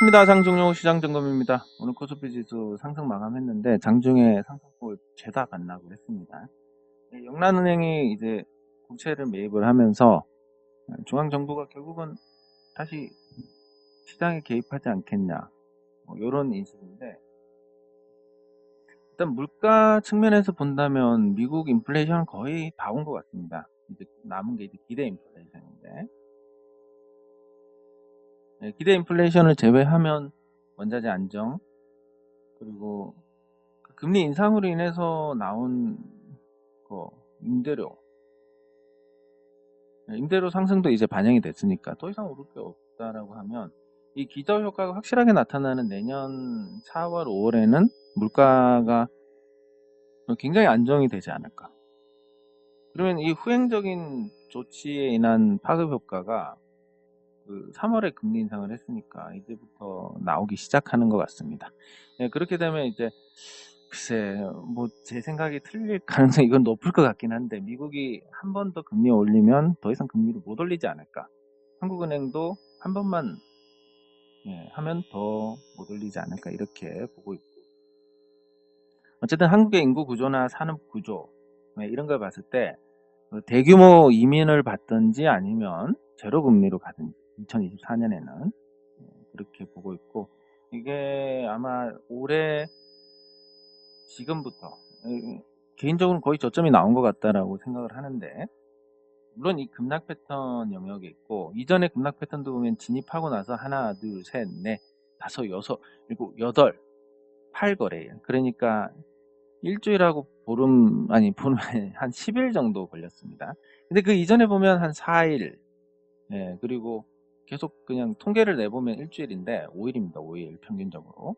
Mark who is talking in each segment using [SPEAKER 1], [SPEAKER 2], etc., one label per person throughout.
[SPEAKER 1] 반갑습니다. 장종용 시장점검입니다. 오늘 코스피 지수 상승 마감했는데 장중에 상승폭을 죄다 반납을 했습니다. 영란은행이 이제 국채를 매입을 하면서 중앙정부가 결국은 다시 시장에 개입하지 않겠냐, 이런 인식인데, 일단 물가 측면에서 본다면 미국 인플레이션은 거의 다 온 것 같습니다. 이제 남은 게 이제 기대 인플레이션인데, 기대 인플레이션을 제외하면 원자재 안정, 그리고 그 금리 인상으로 인해서 나온 거 임대료 상승도 이제 반영이 됐으니까 더 이상 오를 게 없다라고 하면, 이 기저 효과가 확실하게 나타나는 내년 4월, 5월에는 물가가 굉장히 안정이 되지 않을까. 그러면 이 후행적인 조치에 인한 파급 효과가 그 3월에 금리 인상을 했으니까 이제부터 나오기 시작하는 것 같습니다. 그렇게 되면 이제 글쎄, 뭐 제 생각이 틀릴 가능성이 이건 높을 것 같긴 한데, 미국이 한 번 더 금리 올리면 더 이상 금리를 못 올리지 않을까. 한국은행도 한 번만 하면 더 못 올리지 않을까, 이렇게 보고 있고, 어쨌든 한국의 인구 구조나 산업 구조 이런 걸 봤을 때 대규모 이민을 받든지 아니면 제로 금리로 가든지 2024년에는 그렇게 보고 있고, 이게 아마 올해 지금부터 개인적으로는 거의 저점이 나온 것 같다라고 생각을 하는데, 물론 이 급락 패턴 영역에 있고, 이전에 급락 패턴도 보면 진입하고 나서 하나, 둘, 셋, 넷, 다섯, 여섯, 일곱, 여덟, 8거래예요. 그러니까 일주일하고 보름에 한 10일 정도 걸렸습니다. 근데 그 이전에 보면 한 4일, 그리고 계속 그냥 통계를 내보면 일주일인데 5일입니다. 5일 평균적으로.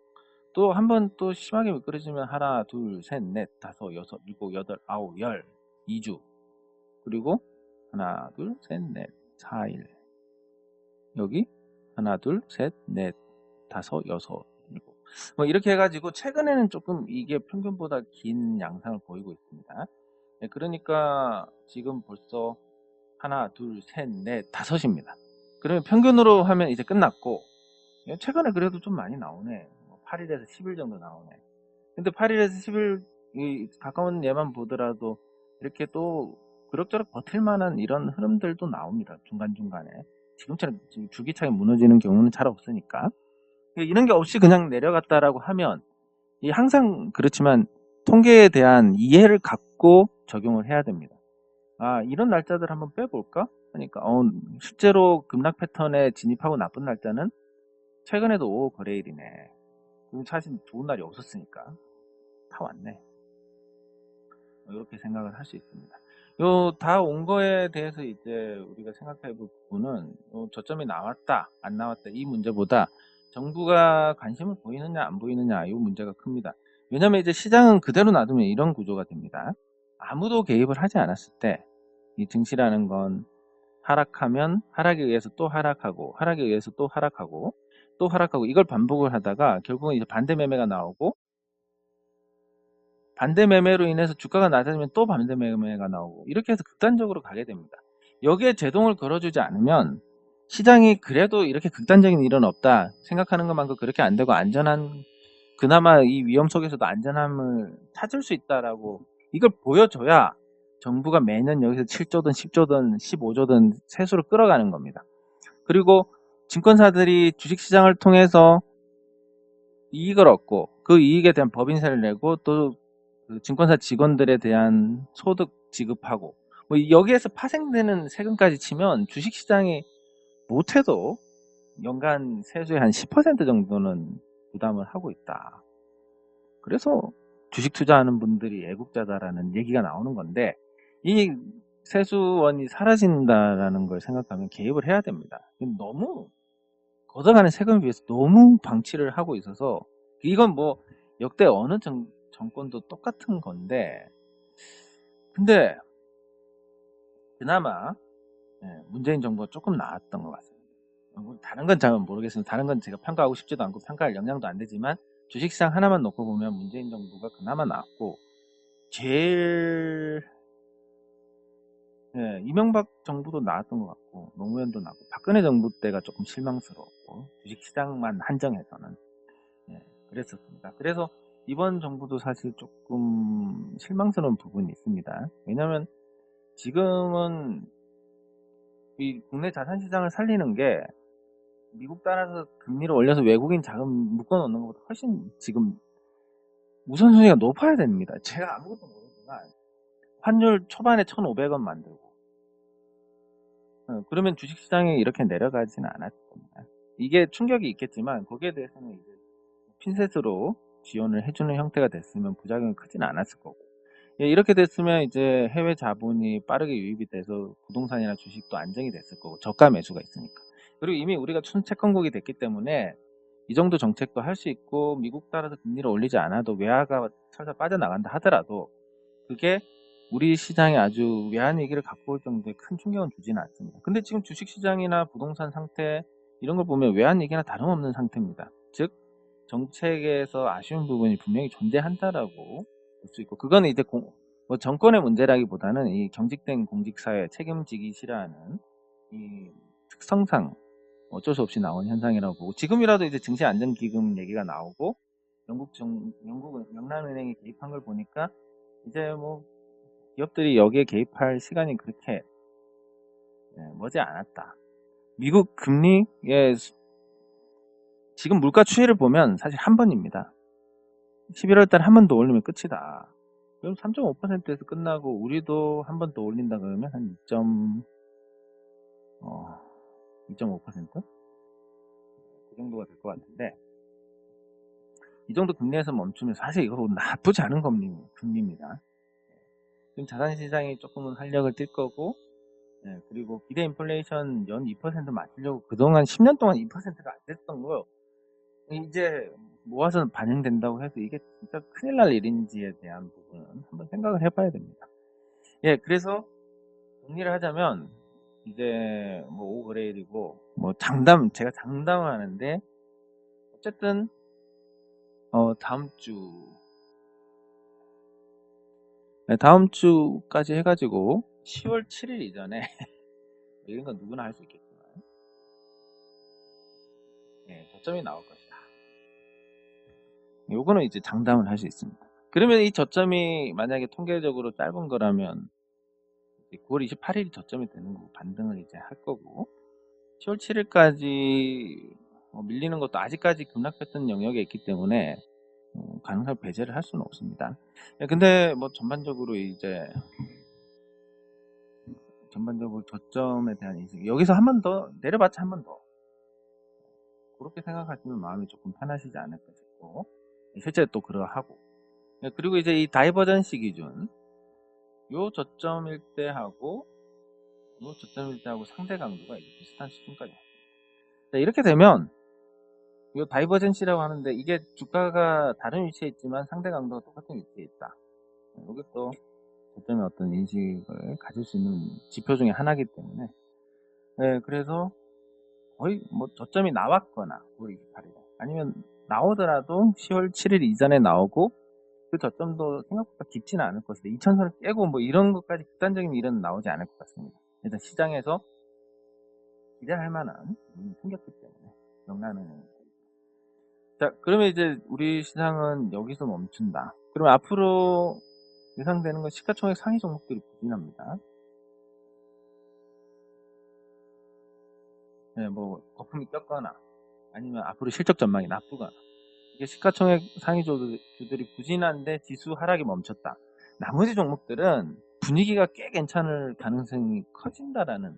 [SPEAKER 1] 또 한 번 또 심하게 미끄러지면 하나, 둘, 셋, 넷, 다섯, 여섯, 일곱, 여덟, 아홉, 열, 2주. 그리고 하나, 둘, 셋, 넷, 4일. 여기 하나, 둘, 셋, 넷, 다섯, 여섯, 일곱. 뭐 이렇게 해가지고 최근에는 조금 이게 평균보다 긴 양상을 보이고 있습니다. 그러니까 지금 벌써 하나, 둘, 셋, 넷, 다섯입니다. 그러면 평균으로 하면 이제 끝났고, 최근에 그래도 좀 많이 나오네. 8일에서 10일 정도 나오네. 근데 8일에서 10일 가까운 예만 보더라도 이렇게 또 그럭저럭 버틸 만한 이런 흐름들도 나옵니다. 중간중간에. 지금처럼 줄기차게 무너지는 경우는 잘 없으니까. 이런 게 없이 그냥 내려갔다라고 하면, 항상 그렇지만 통계에 대한 이해를 갖고 적용을 해야 됩니다. 이런 날짜들 한번 빼볼까? 하니까 실제로 급락 패턴에 진입하고 나쁜 날짜는 최근에도 5 거래일이네. 사실 좋은 날이 없었으니까 다 왔네. 이렇게 생각을 할 수 있습니다. 요 다 온 거에 대해서 이제 우리가 생각해 볼 부분은, 저점이 나왔다 안 나왔다 이 문제보다 정부가 관심을 보이느냐 안 보이느냐 이 문제가 큽니다. 왜냐면 이제 시장은 그대로 놔두면 이런 구조가 됩니다. 아무도 개입을 하지 않았을 때 이 증시라는 건 하락하면 하락에 의해서 또 하락하고, 하락에 의해서 또 하락하고, 또 하락하고, 이걸 반복을 하다가 결국은 이제 반대 매매가 나오고, 반대 매매로 인해서 주가가 낮아지면 또 반대 매매가 나오고, 이렇게 해서 극단적으로 가게 됩니다. 여기에 제동을 걸어주지 않으면 시장이 그래도 이렇게 극단적인 일은 없다 생각하는 것만큼 그렇게 안 되고, 그나마 이 위험 속에서도 안전함을 찾을 수 있다라고 이걸 보여줘야 정부가 매년 여기서 7조든 10조든 15조든 세수를 끌어가는 겁니다. 그리고 증권사들이 주식시장을 통해서 이익을 얻고, 그 이익에 대한 법인세를 내고, 또 그 증권사 직원들에 대한 소득 지급하고, 뭐 여기에서 파생되는 세금까지 치면 주식시장이 못해도 연간 세수의 한 10% 정도는 부담을 하고 있다. 그래서 주식 투자하는 분들이 애국자다라는 얘기가 나오는 건데, 이 세수원이 사라진다라는 걸 생각하면 개입을 해야 됩니다. 너무 걷어가는 세금에 비해서 너무 방치를 하고 있어서, 이건 뭐 역대 어느 정권도 똑같은 건데, 근데 그나마 문재인 정부가 조금 나았던 것 같습니다. 다른 건 잘 모르겠습니다. 다른 건 제가 평가하고 싶지도 않고 평가할 역량도 안 되지만, 주식시장 하나만 놓고 보면 문재인 정부가 그나마 나았고, 제일 예, 이명박 정부도 나왔던 것 같고 노무현도 나왔고 박근혜 정부 때가 조금 실망스러웠고 주식시장만 한정해서는 예, 그랬었습니다. 그래서 이번 정부도 사실 조금 실망스러운 부분이 있습니다. 왜냐하면 지금은 이 국내 자산시장을 살리는 게 미국 따라서 금리를 올려서 외국인 자금 묶어놓는 것보다 훨씬 지금 우선순위가 높아야 됩니다. 제가 아무것도 모르지만 환율 초반에 1,500원 만들고 그러면 주식시장이 이렇게 내려가지는 않았을 겁니다. 이게 충격이 있겠지만 거기에 대해서는 이제 핀셋으로 지원을 해주는 형태가 됐으면 부작용이 크지는 않았을 거고 예, 이렇게 됐으면 이제 해외 자본이 빠르게 유입이 돼서 부동산이나 주식도 안정이 됐을 거고 저가 매수가 있으니까 그리고 이미 우리가 순채권국이 됐기 때문에 이 정도 정책도 할 수 있고 미국 따라서 금리를 올리지 않아도 외화가 살살 빠져나간다 하더라도 그게 우리 시장에 아주 외환 위기를 갖고 올 정도의 큰 충격은 주지는 않습니다. 근데 지금 주식시장이나 부동산 상태 이런 걸 보면 외환 위기나 다름없는 상태입니다. 즉 정책에서 아쉬운 부분이 분명히 존재한다라고 볼 수 있고 그거는 이제 뭐 정권의 문제라기보다는 이 경직된 공직사회 책임지기 싫어하는 이 특성상 어쩔 수 없이 나온 현상이라고 보고 지금이라도 이제 증시안정기금 얘기가 나오고 영국은 영란은행이 개입한 걸 보니까 이제 뭐 기업들이 여기에 개입할 시간이 그렇게 머지 않았다. 미국 금리의 지금 물가 추이를 보면 사실 한 번입니다. 11월 달에 한 번 더 올리면 끝이다. 그럼 3.5%에서 끝나고 우리도 한 번 더 올린다 그러면 한 2.5%? 그 정도가 될 것 같은데 이 정도 금리에서 멈추면 사실 이거 나쁘지 않은 금리입니다. 지금 자산시장이 조금은 활력을 띨 거고 그리고 기대 인플레이션 연 2% 맞추려고 그동안 10년 동안 2%가 안 됐던 거 이제 모아서 반영된다고 해서 이게 진짜 큰일 날 일인지에 대한 부분은 한번 생각을 해봐야 됩니다. 예, 그래서 정리를 하자면 이제 뭐 5그레이드고 뭐 제가 장담을 하는데 어쨌든 다음 주까지 해가지고 10월 7일 이전에 이런 건 누구나 할 수 있겠지만 저점이 나올 것이다. 요거는 이제 장담을 할 수 있습니다. 그러면 이 저점이 만약에 통계적으로 짧은 거라면 9월 28일이 저점이 되는 거고 반등을 이제 할 거고 10월 7일까지 밀리는 것도 아직까지 급락했던 영역에 있기 때문에 가능성 배제를 할 수는 없습니다. 근데 뭐 전반적으로 저점에 대한 인식 여기서 한 번 더 내려봤자 한 번 더 그렇게 생각하시면 마음이 조금 편하시지 않을까 싶고 실제 또 그러하고 그리고 이제 이 다이버전시 기준 요 저점일 때하고 요 저점일 때하고 상대 강도가 이제 비슷한 수준까지 자, 이렇게 되면 이 다이버전시라고 하는데 이게 주가가 다른 위치에 있지만 상대 강도가 똑같은 위치에 있다. 이게 또 저점의 어떤 인식을 가질 수 있는 지표 중에 하나이기 때문에 그래서 거의 뭐 저점이 나왔거나 9월 28일에 아니면 나오더라도 10월 7일 이전에 나오고 그 저점도 생각보다 깊지는 않을 것이다. 2000선을 깨고 뭐 이런 것까지 극단적인 일은 나오지 않을 것 같습니다. 일단 시장에서 기대할 만한 생겼기 때문에 영란은 자 그러면 이제 우리 시장은 여기서 멈춘다. 그러면 앞으로 예상되는 건 시가총액 상위 종목들이 부진합니다. 뭐 거품이 꼈거나 아니면 앞으로 실적 전망이 나쁘거나 이게 시가총액 상위주들이 부진한데 지수 하락이 멈췄다. 나머지 종목들은 분위기가 꽤 괜찮을 가능성이 커진다라는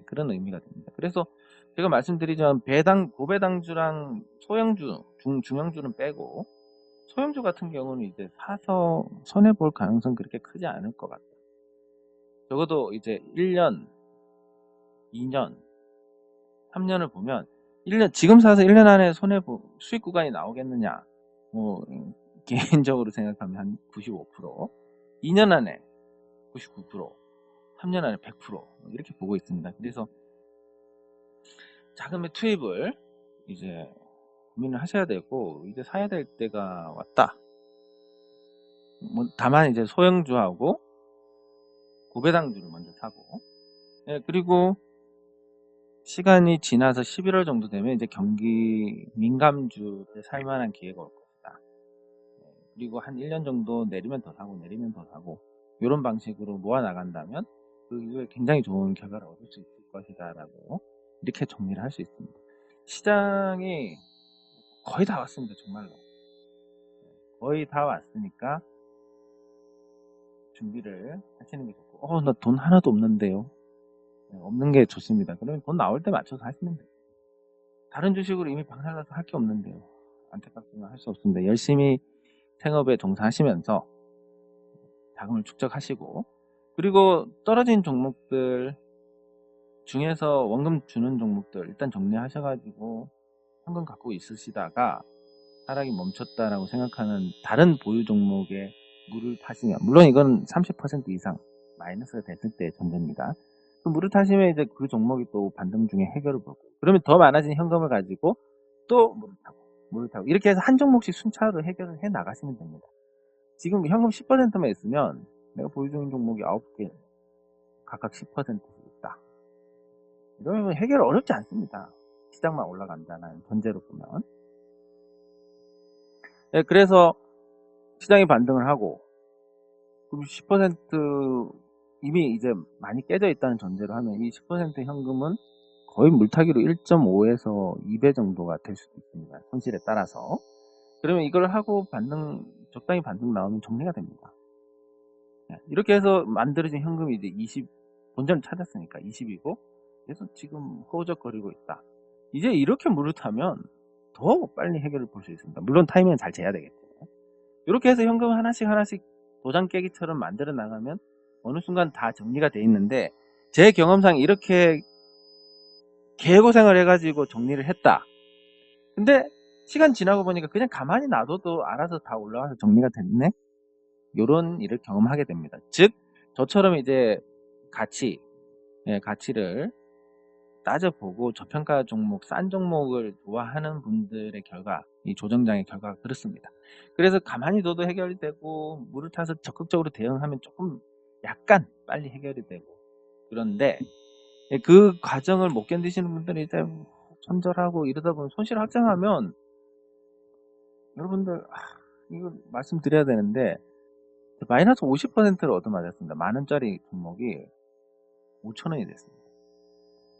[SPEAKER 1] 그런 의미가 됩니다. 그래서 제가 말씀드리자면 고배당주랑 소형주, 중형주는 빼고 소형주 같은 경우는 이제 사서 손해볼 가능성 그렇게 크지 않을 것 같아요. 적어도 이제 1년, 2년, 3년을 보면 1년 지금 사서 1년 안에 수익 구간이 나오겠느냐? 뭐 개인적으로 생각하면 한 95%, 2년 안에 99%, 3년 안에 100% 이렇게 보고 있습니다. 그래서 자금의 투입을 이제 고민을 하셔야 되고 이제 사야 될 때가 왔다. 뭐 다만 이제 소형주하고 고배당주를 먼저 사고, 예, 그리고 시간이 지나서 11월 정도 되면 이제 경기 민감주를 살 만한 기회가 올 것이다. 그리고 한 1년 정도 내리면 더 사고 내리면 더 사고 이런 방식으로 모아 나간다면 그 이후에 굉장히 좋은 결과를 얻을 수 있을 것이다 라고 이렇게 정리를 할 수 있습니다. 시장이 거의 다 왔습니다. 정말로 거의 다 왔으니까 준비를 하시는 게 좋고, 나 돈 하나도 없는데요. 없는 게 좋습니다. 그러면 돈 나올 때 맞춰서 하시면 돼요. 다른 주식으로 이미 박살나서 할 게 없는데요. 안타깝지만 할 수 없습니다. 열심히 생업에 종사하시면서 자금을 축적하시고, 그리고 떨어진 종목들 중에서 원금 주는 종목들 일단 정리하셔가지고 현금 갖고 있으시다가 하락이 멈췄다라고 생각하는 다른 보유 종목에 물을 타시면, 물론 이건 30% 이상 마이너스가 됐을 때의 전제입니다. 그 물을 타시면 이제 그 종목이 또 반등 중에 해결을 보고, 그러면 더 많아진 현금을 가지고 또 물을 타고 이렇게 해서 한 종목씩 순차로 해결을 해 나가시면 됩니다. 지금 현금 10%만 있으면 내가 보유 중인 종목이 9개 각각 10%씩 있다. 이러면 해결 어렵지 않습니다. 시장만 올라간다는 전제로 보면. 네, 그래서 시장이 반등을 하고 그럼 10% 이미 이제 많이 깨져 있다는 전제로 하면 이 10% 현금은 거의 물타기로 1.5에서 2배 정도가 될 수도 있습니다. 손실에 따라서. 그러면 이걸 하고 적당히 반등 나오면 정리가 됩니다. 이렇게 해서 만들어진 현금이 이제 본전을 찾았으니까 20이고, 그래서 지금 허우적거리고 있다. 이제 이렇게 물을 타면 더 빨리 해결을 볼 수 있습니다. 물론 타이밍은 잘 재야 되겠죠. 이렇게 해서 현금 하나씩 도장 깨기처럼 만들어 나가면 어느 순간 다 정리가 돼 있는데, 제 경험상 이렇게 개고생을 해가지고 정리를 했다. 근데 시간 지나고 보니까 그냥 가만히 놔둬도 알아서 다 올라와서 정리가 됐네? 요런 일을 경험하게 됩니다. 즉, 저처럼 이제 가치를 따져보고 저평가 종목, 싼 종목을 좋아하는 분들의 결과, 이 조정장의 결과가 그렇습니다. 그래서 가만히 둬도 해결이 되고 물을 타서 적극적으로 대응하면 조금 약간 빨리 해결이 되고, 그런데 그 과정을 못 견디시는 분들이 이제 손절하고 이러다 보면 손실 확정하면, 여러분들 이거 말씀드려야 되는데 마이너스 50%를 얻어맞았습니다. 만원짜리 종목이 5,000원이 됐습니다.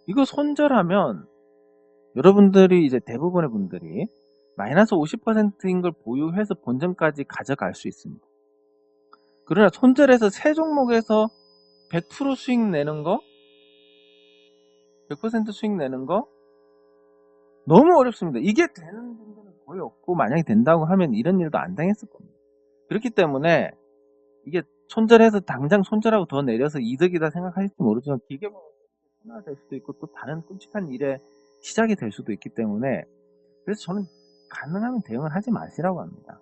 [SPEAKER 1] 이거 손절하면 여러분들이 이제 대부분의 분들이 마이너스 50%인 걸 보유해서 본전까지 가져갈 수 있습니다. 그러나 손절해서 새 종목에서 100% 수익 내는 거, 100% 수익 내는 거 너무 어렵습니다. 이게 되는 분들은 거의 없고, 만약에 된다고 하면 이런 일도 안 당했을 겁니다. 그렇기 때문에 이게 손절해서 당장 손절하고 더 내려서 이득이다 생각하실지 모르지만 길게 보면 하나 될 수도 있고 또 다른 끔찍한 일의 시작이 될 수도 있기 때문에, 그래서 저는 가능하면 대응을 하지 마시라고 합니다.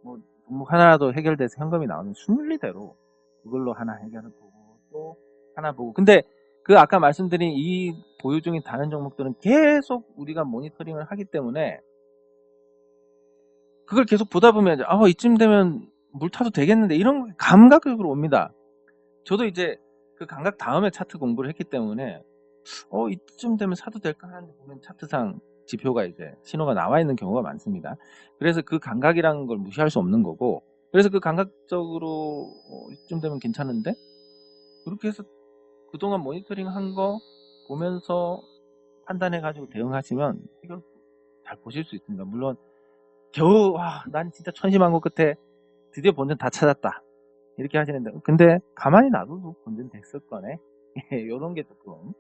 [SPEAKER 1] 뭐 종목 하나라도 해결돼서 현금이 나오면 순리대로 그걸로 하나 해결을 보고 또 하나 보고, 근데 그 아까 말씀드린 이 보유 중인 다른 종목들은 계속 우리가 모니터링을 하기 때문에 그걸 계속 보다 보면 이쯤 되면 물 타도 되겠는데 이런 감각으로 옵니다. 저도 이제 그 감각 다음에 차트 공부를 했기 때문에 이쯤 되면 사도 될까 하는데 보면 차트상 지표가 이제 신호가 나와 있는 경우가 많습니다. 그래서 그 감각이라는 걸 무시할 수 없는 거고, 그래서 그 감각적으로 이쯤 되면 괜찮은데 그렇게 해서 그동안 모니터링 한 거 보면서 판단해 가지고 대응하시면 이걸 잘 보실 수 있습니다. 물론 겨우 난 진짜 천심한 것 끝에 드디어 본전 다 찾았다 이렇게 하시는데, 근데 가만히 놔둬도 본전 됐을 거네. 이런 게 조금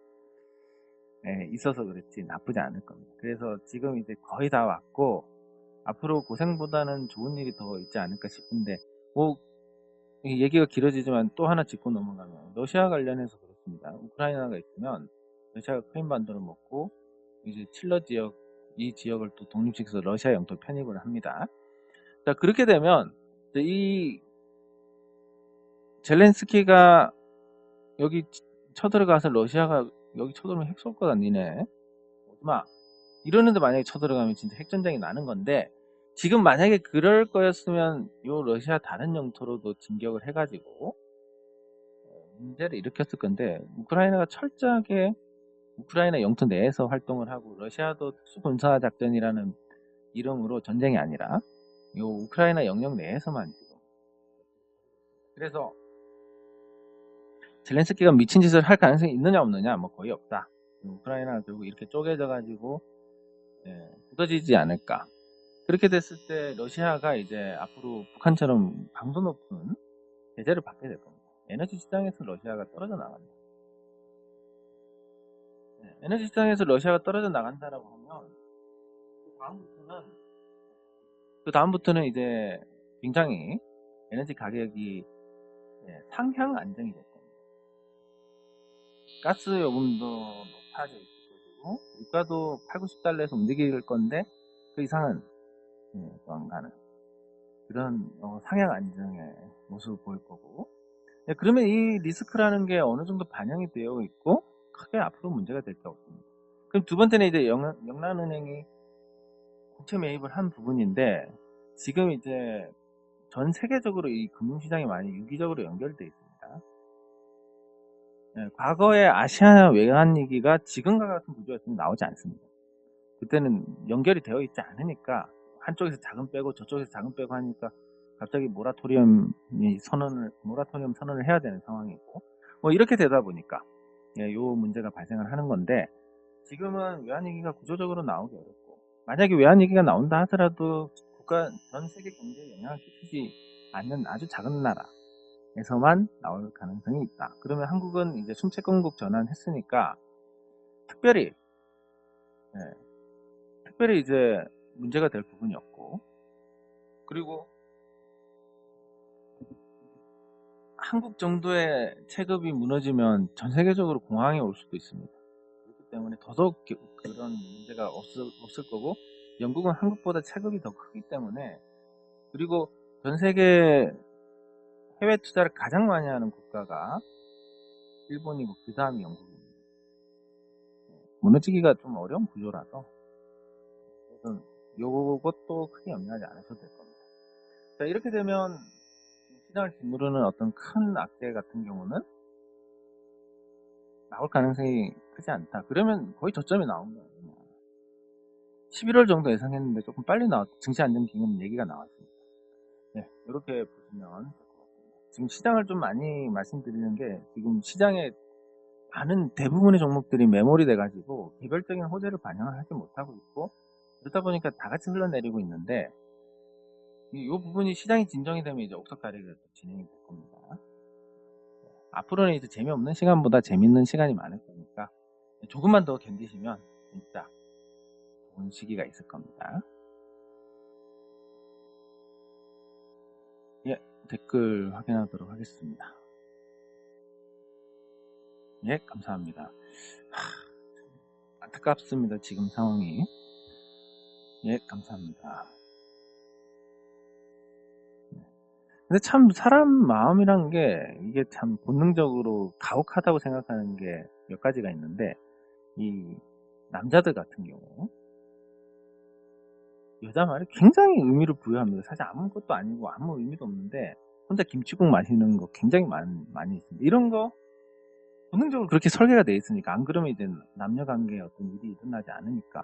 [SPEAKER 1] 있어서 그렇지 나쁘지 않을 겁니다. 그래서 지금 이제 거의 다 왔고 앞으로 고생보다는 좋은 일이 더 있지 않을까 싶은데, 뭐 얘기가 길어지지만 또 하나 짚고 넘어가면 러시아 관련해서 그렇습니다. 우크라이나가 있으면 러시아가 크림반도를 먹고 이제 칠러 지역, 이 지역을 또 독립시켜서 러시아 영토 편입을 합니다. 자, 그렇게 되면 이 젤렌스키가 여기 쳐들어가서 러시아가 여기 쳐들어오면 핵 쏠 거다 니네 오지마 이러는데, 만약에 쳐들어가면 진짜 핵전쟁이 나는 건데, 지금 만약에 그럴 거였으면 요 러시아 다른 영토로도 진격을 해가지고 문제를 일으켰을 건데 우크라이나가 철저하게 우크라이나 영토 내에서 활동을 하고 러시아도 특수군사 작전이라는 이름으로 전쟁이 아니라 요 우크라이나 영역 내에서만 지금 그래서 젤렌스키가 미친 짓을 할 가능성이 있느냐 없느냐 뭐 거의 없다. 우크라이나가 결국 이렇게 쪼개져 가지고 굳어지지 않을까. 그렇게 됐을 때 러시아가 이제 앞으로 북한처럼 강도 높은 제재를 받게 될 겁니다. 에너지 시장에서 러시아가 떨어져 나간다. 에너지 시장에서 러시아가 떨어져 나간다라고 하면 그 다음부터는 이제 굉장히 에너지 가격이 상향 안정이 될 겁니다. 가스 요금도 높아져 있을 거고 유가도 8, 90달러에서 움직일 건데 그 이상은 또 안 가는 그런 상향 안정의 모습을 보일 거고 그러면 이 리스크라는 게 어느 정도 반영이 되어 있고 크게 앞으로 문제가 될 게 없습니다. 그럼 두 번째는 이제 영란은행이 국채 매입을 한 부분인데 지금 이제 전 세계적으로 이 금융시장이 많이 유기적으로 연결되어 있습니다. 과거에 아시아 외환위기가 지금과 같은 구조였으면 나오지 않습니다. 그때는 연결이 되어 있지 않으니까 한쪽에서 자금 빼고 저쪽에서 자금 빼고 하니까 갑자기 모라토리엄 선언을 해야 되는 상황이고 뭐 이렇게 되다 보니까 요 문제가 발생을 하는 건데 지금은 외환위기가 구조적으로 나오기 어렵고 만약에 외환위기가 나온다 하더라도 전 세계 경제에 영향을 끼치지 않는 아주 작은 나라에서만 나올 가능성이 있다. 그러면 한국은 이제 순채권국 전환했으니까 특별히 이제 문제가 될 부분이 없고 그리고 한국 정도의 체급이 무너지면 전 세계적으로 공황이 올 수도 있습니다. 그렇기 때문에 더더욱 그런 문제가 없을 거고 영국은 한국보다 체급이 더 크기 때문에 그리고 전 세계 해외 투자를 가장 많이 하는 국가가 일본이고 그 다음이 영국입니다. 무너지기가 좀 어려운 구조라서 그래서 요것도 크게 염려하지 않으셔도 될 겁니다. 자, 이렇게 되면 시장을 짓누르는 어떤 큰 악재 같은 경우는 나올 가능성이 크지 않다. 그러면 거의 저점이 나온 거예요. 11월 정도 예상했는데 조금 빨리 증시안정기금 얘기가 나왔습니다. 이렇게 보시면 될 것 같습니다. 지금 시장을 좀 많이 말씀드리는 게 지금 시장에 많은 대부분의 종목들이 매몰이 돼가지고 개별적인 호재를 반영을 하지 못하고 있고 그러다 보니까 다 같이 흘러내리고 있는데 이 부분이 시장이 진정이 되면 이제 옥석가리가 진행이 될 겁니다. 앞으로는 이제 재미없는 시간보다 재밌는 시간이 많을 거니까 조금만 더 견디시면 진짜 좋은 시기가 있을 겁니다. 댓글 확인하도록 하겠습니다. 감사합니다. 안타깝습니다. 지금 상황이. 감사합니다. 근데 참 사람 마음이란 게 이게 참 본능적으로 가혹하다고 생각하는 게 몇 가지가 있는데 이 남자들 같은 경우 여자 말에 굉장히 의미를 부여합니다. 사실 아무것도 아니고 아무 의미도 없는데 혼자 김치국 마시는 거 굉장히 많이 있습니다. 이런 거 본능적으로 그렇게 설계가 돼 있으니까 안 그러면 이제 남녀관계에 어떤 일이 일어나지 않으니까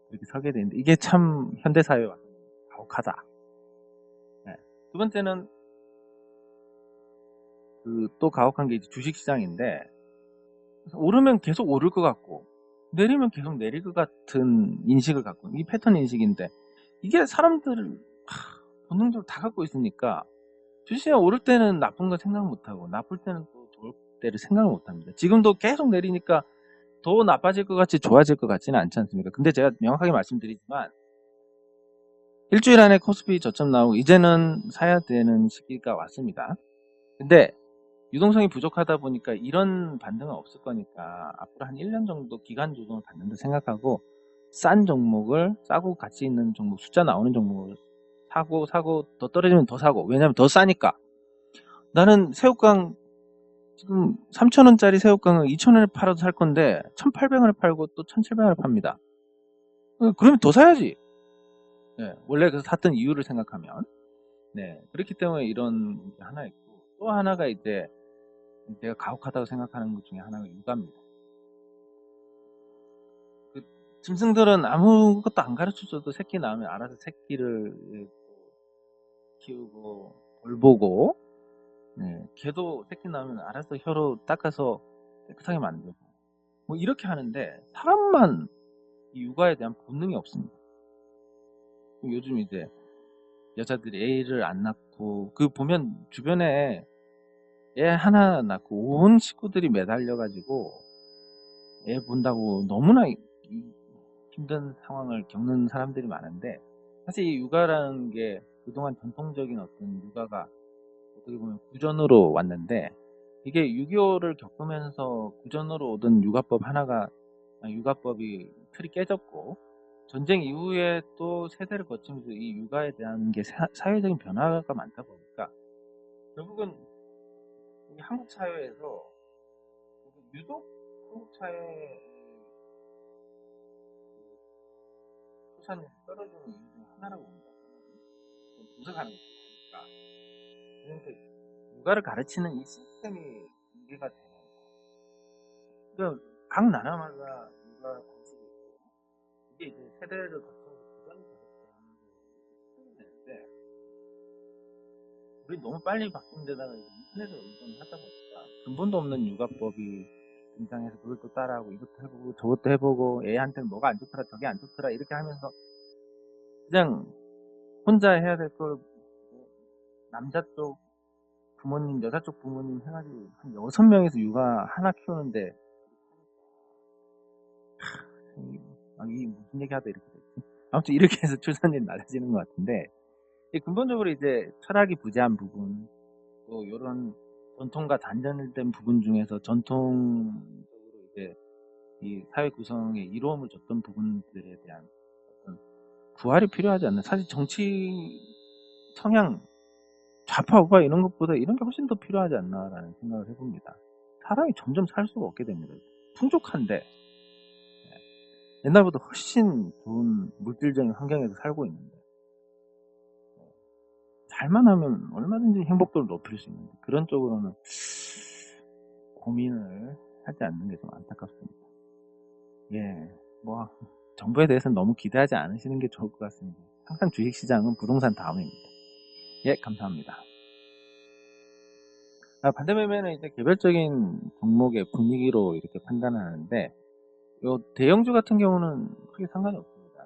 [SPEAKER 1] 이렇게 설계되어 있는데 이게 참 현대사회에 와서 가혹하다. 두 번째는 또 가혹한 게 이제 주식시장인데 오르면 계속 오를 것 같고 내리면 계속 내릴 것 같은 인식을 갖고 이 패턴 인식인데 이게 사람들을 본능적으로 다 갖고 있으니까 주식시장 오를 때는 나쁜 거 생각 못하고 나쁠 때는 또 좋을 때를 생각을 못합니다. 지금도 계속 내리니까 더 나빠질 것 같이 좋아질 것 같지는 않지 않습니까? 근데 제가 명확하게 말씀드리지만 일주일 안에 코스피 저점 나오고 이제는 사야 되는 시기가 왔습니다. 근데 유동성이 부족하다 보니까 이런 반등은 없을 거니까 앞으로 한 1년 정도 기간 조정을 받는다 생각하고 싼 종목을 싸고 가치 있는 종목 숫자 나오는 종목을 사고 더 떨어지면 더 사고 왜냐면 더 싸니까 나는 새우깡 지금 3,000원짜리 새우깡을 2,000원에 팔아도 살 건데 1,800원에 팔고 또 1,700원에 팝니다. 그러면 더 사야지. 원래 그래서 샀던 이유를 생각하면 그렇기 때문에 이런 게 하나 있고 또 하나가 이제 내가 가혹하다고 생각하는 것 중에 하나가 육아입니다. 그 짐승들은 아무것도 안 가르쳐줘도 새끼 낳으면 알아서 새끼를 키우고 돌보고, 걔도 새끼 낳으면 알아서 혀로 닦아서 깨끗하게 만들고 뭐 이렇게 하는데, 사람만 이 육아에 대한 본능이 없습니다. 요즘 이제 여자들이 애를 안 낳고, 그 보면 주변에 애 하나 낳고 온 식구들이 매달려가지고 애 본다고 너무나 힘든 상황을 겪는 사람들이 많은데, 사실 이 육아라는 게 그동안 전통적인 어떤 육아가 어떻게 보면 구전으로 왔는데, 이게 6.25를 겪으면서 구전으로 오던 육아법 하나가, 육아법이 틀이 깨졌고, 전쟁 이후에 또 세대를 거치면서 이 육아에 대한 게 사회적인 변화가 많다 보니까 결국은 우리 한국 사회에서 유독 한국 사회의 수산이 떨어지는 이유 중 하나라고 봅니다. 분석하는 거니까. 그러니까 육아를 가르치는 이 시스템이 문제가 되는 거예요. 그러니까 각 나라마다 육아 방식이 있고, 이게 이제 세대를 거쳐서 구전이 되는데, 우리 너무 빨리 바뀐 데다가 인터넷에 의존하다 보니까 근본도 없는 육아법이 등장해서 그걸 또 따라하고, 이것도 해보고 저것도 해보고, 애한테는 뭐가 안 좋더라 저게 안 좋더라 이렇게 하면서 그냥 혼자 해야 될 걸 남자 쪽 부모님, 여자 쪽 부모님 해가지고 한 6명에서 육아 하나 키우는데, 이게 무슨 얘기 하다 이렇게 됐지? 아무튼 이렇게 해서 출산율이 낮아지는 것 같은데, 근본적으로 이제 철학이 부재한 부분, 또 이런 전통과 단절된 부분 중에서 전통적으로 이제 이 사회 구성에 이로움을 줬던 부분들에 대한 어떤 부활이 필요하지 않나. 사실 정치 성향, 좌파 우파 이런 것보다 이런 게 훨씬 더 필요하지 않나라는 생각을 해봅니다. 사람이 점점 살 수가 없게 됩니다. 풍족한데 옛날보다 훨씬 좋은 물질적인 환경에서 살고 있는데, 잘만 하면 얼마든지 행복도를 높일 수 있는데, 그런 쪽으로는 고민을 하지 않는 게 좀 안타깝습니다. 예, 뭐 정부에 대해서는 너무 기대하지 않으시는 게 좋을 것 같습니다. 항상 주식시장은 부동산 다음입니다. 예, 감사합니다. 반대매매는 이제 개별적인 종목의 분위기로 이렇게 판단을 하는데, 요 대형주 같은 경우는 크게 상관이 없습니다.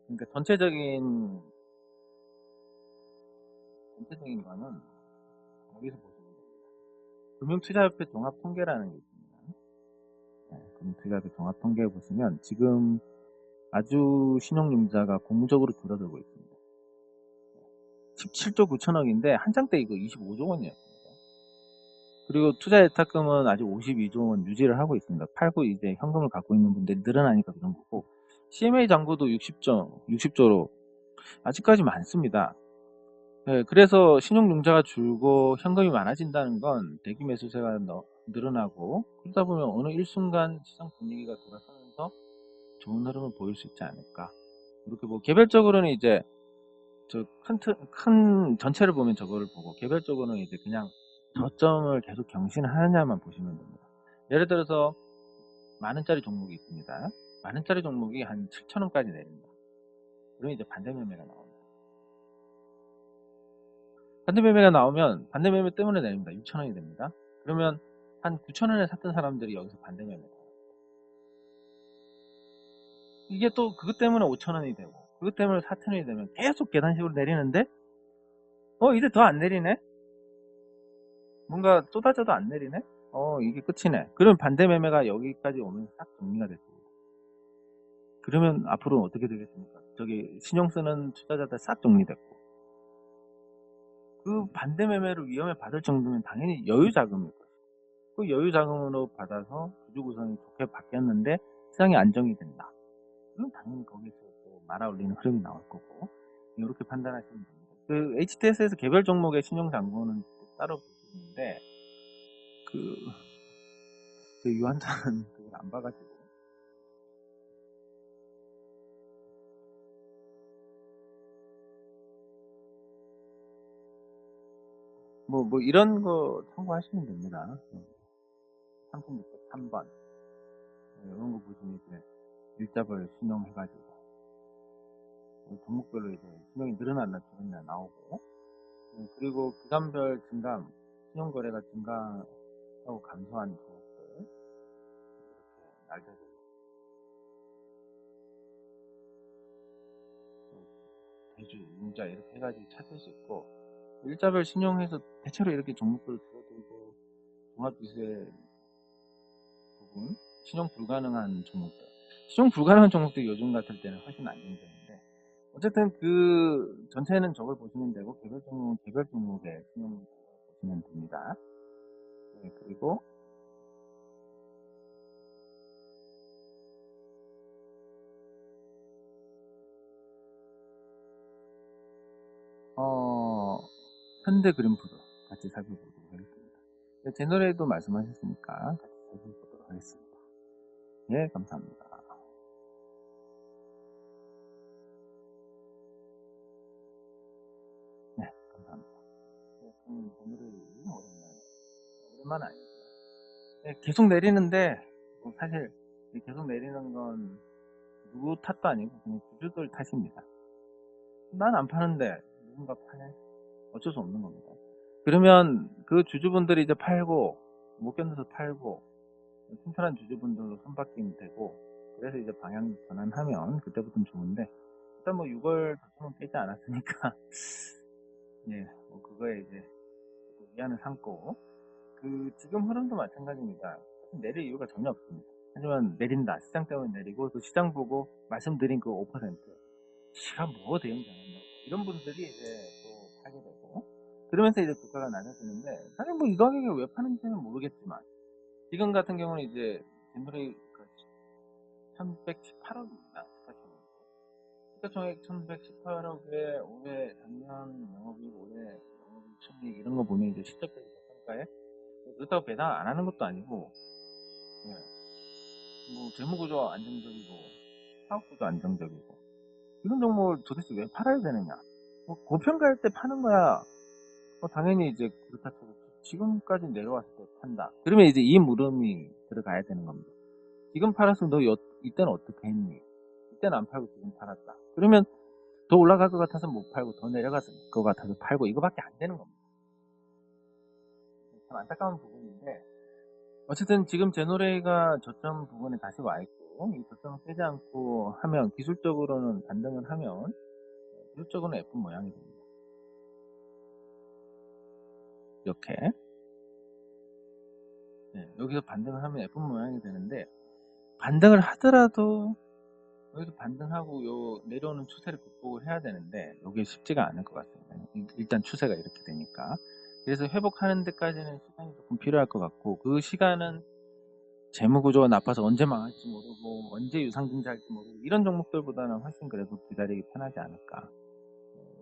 [SPEAKER 1] 그러니까 전체적인 거는 여기서 보시면 됩니다. 금융투자협회 종합통계라는 게 있습니다. 금융투자협회 종합통계에 보시면 지금 아주 신용융자가 고무적으로 줄어들고 있습니다. 17조 9천억인데 한창 때 이거 25조 원이었습니다. 그리고 투자예탁금은 아직 52조 원 유지를 하고 있습니다. 팔고 이제 현금을 갖고 있는 분들이 늘어나니까 그런 거고, CMA 잔고도 60조로 아직까지 많습니다. 그래서 신용융자가 줄고 현금이 많아진다는 건 대기 매수세가 늘어나고, 그러다 보면 어느 일순간 시장 분위기가 돌아서면서 좋은 흐름을 보일 수 있지 않을까. 이렇게 뭐 개별적으로는 이제 큰 전체를 보면 저거를 보고, 개별적으로는 이제 그냥 저점을 계속 경신하느냐만 보시면 됩니다. 예를 들어서 만원짜리 종목이 있습니다. 만원짜리 종목이 한 7천원까지 내립니다. 그러면 이제 반대매매가 나옵니다. 반대매매가 나오면 반대매매 때문에 내립니다. 6천원이 됩니다. 그러면 한 9천원에 샀던 사람들이 여기서 반대매매가 나옵니다. 이게 또 그것 때문에 5천원이 되고, 그것 때문에 4천원이 되면 계속 계단식으로 내리는데, 이제 더 안 내리네? 뭔가 쏟아져도 안 내리네? 이게 끝이네. 그러면 반대매매가 여기까지 오면 싹 정리가 됐습니다. 그러면 앞으로는 어떻게 되겠습니까? 저기 신용 쓰는 투자자들 싹 정리됐고, 그 반대매매를 위험에 받을 정도면 당연히 여유자금일 것이고, 그 여유자금으로 받아서 주주 구성이 좋게 바뀌었는데 시장이 안정이 된다. 그럼 당연히 거기서 또 말아올리는 흐름이 나올 거고, 이렇게 판단하시면 됩니다. 그 HTS에서 개별 종목의 신용 잔고는 따로 보시는데, 저 유한자는 그걸 안 봐가지고. 뭐 이런 거 참고하시면 됩니다. 3603번 이런 거 보시면 이제 일자별 신용해 가지고 종목별로 이제 신용이 늘어났나 줄었나 나오고, 그리고 기간별 증감, 신용 거래가 증가하고 감소한 종목들 이렇게 날짜별로 대주, 융자 이렇게 해가지고 찾을 수 있고, 일자별 신용해서 대체로 이렇게 종목별로 줄어들고 종합지수의 부분, 신용 불가능한 종목들. 신용 불가능한 종목들이 요즘 같을 때는 훨씬 안정적인데, 어쨌든 그 전체는 저걸 보시면 되고, 개별 종목은 개별 종목의 신용 보시면 됩니다. 네, 그리고 현대 그린푸드 같이 살펴보도록 하겠습니다. 네, 제 노래도 말씀하셨으니까 같이 살펴보도록 하겠습니다. 예, 감사합니다. 네, 감사합니다. 네, 제 노래 오랜만 아니고요. 네, 계속 내리는데 뭐 사실 계속 내리는 건 누구 탓도 아니고 그냥 주주들 탓입니다. 난 안 파는데 누군가 파네. 어쩔 수 없는 겁니다. 그러면 그 주주분들이 이제 팔고 못 견뎌서 팔고 튼튼한 주주분들로 선바뀌면 되고, 그래서 이제 방향 전환하면 그때부터는 좋은데, 일단 뭐 6월 도청은 깨지 않았으니까 예, 뭐 그거에 이제 위안을 삼고, 그 지금 흐름도 마찬가지입니다. 내릴 이유가 전혀 없습니다. 하지만 내린다, 시장 때문에 내리고, 또 시장 보고 말씀드린 그 5% 시간 뭐 대응이 안 한다고 이런 분들이 이제 또 팔게 되고, 그러면서 이제 주가가 낮아지는데, 사실 뭐 이 가격에 왜 파는지는 모르겠지만 지금 같은 경우는 이제 젠더레이 1118억입니다. 시가총액 1118억에 올해 작년 영업이익, 올해 영업이익 순이익 이런 거 보면 이제 실적 대비 평가에 그렇다고 배당 안 하는 것도 아니고, 예, 뭐 재무구조 안정적이고 사업구조 안정적이고, 이런 종목을 도대체 왜 팔아야 되느냐? 뭐 고평가할 때 파는 거야. 당연히 이제 그렇다 쳐도 지금까지 내려왔을 때 판다. 그러면 이제 이 물음이 들어가야 되는 겁니다. 지금 팔았으면 너 이때는 어떻게 했니? 이때는 안 팔고 지금 팔았다. 그러면 더 올라갈 것 같아서 못 팔고 더 내려갈 것 같아서 팔고, 이거밖에 안 되는 겁니다. 참 안타까운 부분인데, 어쨌든 지금 제노레이가 저점 부분에 다시 와 있고, 이 저점을 깨지 않고 하면, 기술적으로는 반등을 하면 기술적으로는 F 모양이 됩니다. 이렇게 여기서 반등을 하면 F 모양이 되는데, 반등을 하더라도 여기서 반등하고 요 내려오는 추세를 극복을 해야 되는데, 이게 쉽지가 않을 것 같습니다. 일단 추세가 이렇게 되니까. 그래서 회복하는 데까지는 시간이 조금 필요할 것 같고, 그 시간은 재무구조가 나빠서 언제 망할지 모르고 언제 유상증자할지 모르고 이런 종목들보다는 훨씬 그래도 기다리기 편하지 않을까,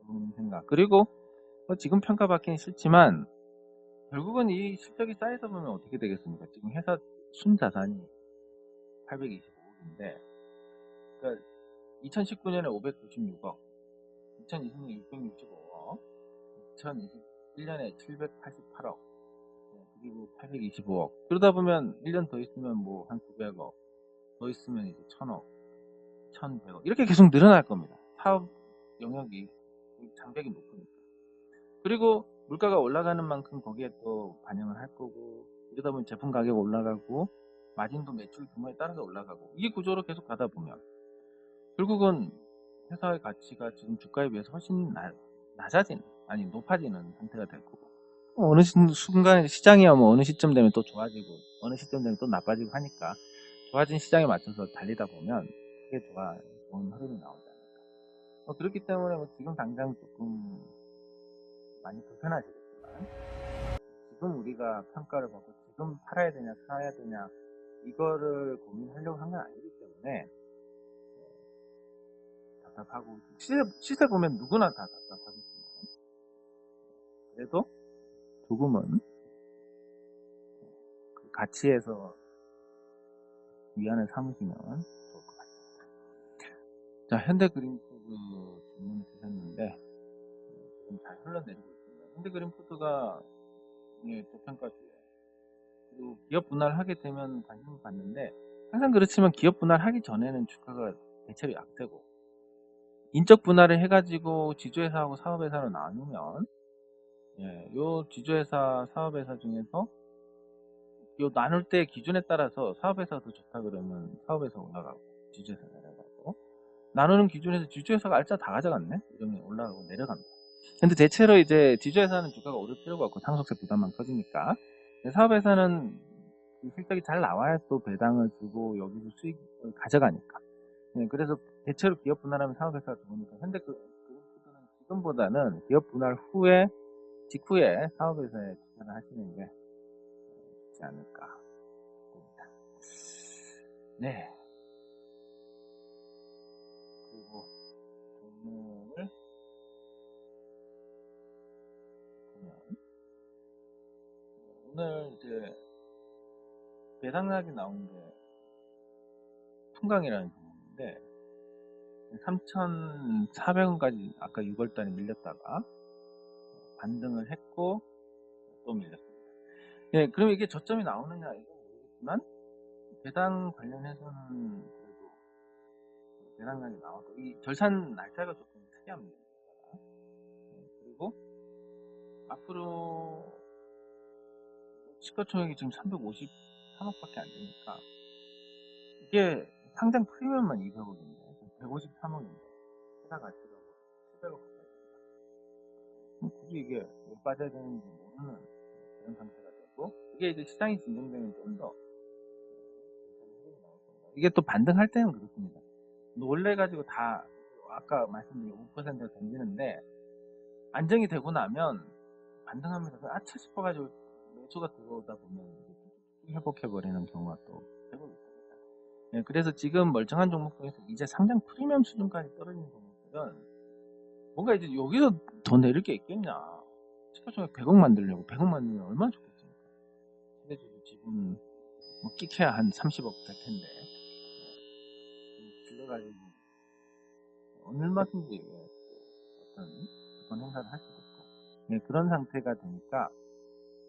[SPEAKER 1] 이런 생각. 그리고 지금 평가받기는 싫지만 결국은 이 실적이 쌓이다 보면 어떻게 되겠습니까? 지금 회사 순자산이 825억인데, 그러니까 2019년에 596억, 2020년에 665억, 2021년에 788억, 그리고 825억. 그러다 보면 1년 더 있으면 뭐 한 900억, 더 있으면 이제 1000억, 1100억 이렇게 계속 늘어날 겁니다. 사업 영역이 장벽이 높으니까. 그리고 물가가 올라가는 만큼 거기에 또 반영을 할 거고, 이러다 보면 제품 가격 올라가고 마진도 매출 규모에 따라서 올라가고, 이 구조로 계속 가다 보면 결국은 회사의 가치가 지금 주가에 비해서 훨씬 낮아지는, 아니 높아지는 상태가 될 거고, 어느 순간 시장이야 뭐 어느 시점 되면 또 좋아지고 어느 시점 되면 또 나빠지고 하니까, 좋아진 시장에 맞춰서 달리다 보면 크게 좋은 흐름이 나오지 않을까. 그렇기 때문에 지금 당장 조금 많이 불편하시겠지만, 지금 우리가 평가를 받고 지금 팔아야 되냐 사야 되냐 이거를 고민하려고 한 건 아니기 때문에 답답하고, 시세 보면 누구나 다 답답하겠지만, 그래도 조금은 그 가치에서 위안을 삼으시면 좋을 것 같습니다. 자, 현대그린푸드 질문 주셨는데 지금 잘 흘러내리고 있습니다. 현대그린푸드가 예, 저평가주에. 그리고 기업 분할을 하게 되면 관심을 받는데 항상 그렇지만 기업 분할하기 전에는 주가가 대체로 약세고 인적 분할을 해가지고 지주회사하고 사업회사로 나누면 예, 요 지주회사 사업회사 중에서 요 나눌 때 기준에 따라서 사업회사가 더 좋다 그러면 사업회사 올라가고 지주회사 내려가고 나누는 기준에서 지주회사가 알짜 다 가져갔네 이러면 올라가고 내려갑니다. 근데 대체로 이제 지주회사는 주가가 오를 필요가 없고 상속세 부담만 커지니까 사업회사는 그 실적이 잘 나와야 또 배당을 주고 여기서 수익을 가져가니까 네, 그래서 대체로 기업 분할하면 사업회사가 좋으니까 현재 그 구조는 지금보다는 기업 분할 후에 직후에 사업회사에 투자를 하시는 게 좋지 않을까 봅니다. 네. 그리고 종목을 보면 오늘 이제 배당락이 나온 게 풍강이라는 종목인데 3,400원까지 아까 6월달에 밀렸다가 반등을 했고 또 밀렸습니다. 예, 그러면 이게 저점이 나오느냐 이건 모르겠지만 배당 관련해서는 그래도 배당락이 나와서 이 결산 날짜가 조금 특이합니다. 그리고 앞으로 시가총액이 지금 353억밖에 안 되니까 이게 상장 프리미엄만 200억인데 153억인데 회사 가치가 700억 가까이 됩니다. 굳이 이게 왜 빠져야 되는지 모르는 그런 상태가 되고 이게 이제 시장이 진정되면 좀 더 이게 또 반등할 때는 그렇습니다. 놀래가지고 다 아까 말씀드린 5%가 던지는데 안정이 되고 나면 반등하면서 아차 싶어가지고 매수가 들어오다 보면 회복해버리는 경우가 또 되고 있습니다. 네, 그래서 지금 멀쩡한 종목 중에서 이제 상장 프리미엄 수준까지 떨어지는 종목들은 뭔가 이제 여기서 더 내릴 게 있겠냐. 시가총액 100억 만들려고 100억 만들면 얼마나 좋겠습니까? 시대주주 지분 뭐 끼켜야 한 30억 될 텐데 불러가지고 얼마든지 어떤 그런 행사를 할 수도 있고 네, 그런 상태가 되니까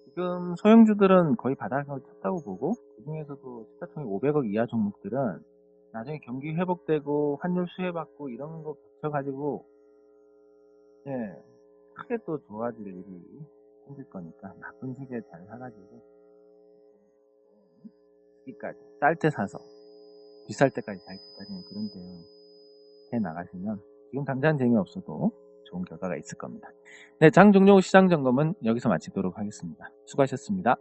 [SPEAKER 1] 지금 소형주들은 거의 바닥을 쳤다고 보고 그 중에서도 시가총액 500억 이하 종목들은 나중에 경기 회복되고 환율 수혜받고 이런 거 겹쳐가지고 예, 크게 또 좋아질 일이 생길 거니까 나쁜 시기에 잘 사가지고 여기까지 쌀 때 사서 비쌀 때까지 잘 기다리는 그런 대응 해 나가시면 지금 당장 재미없어도 좋은 결과가 있을 겁니다. 네, 장 종료 후 시장 점검은 여기서 마치도록 하겠습니다. 수고하셨습니다.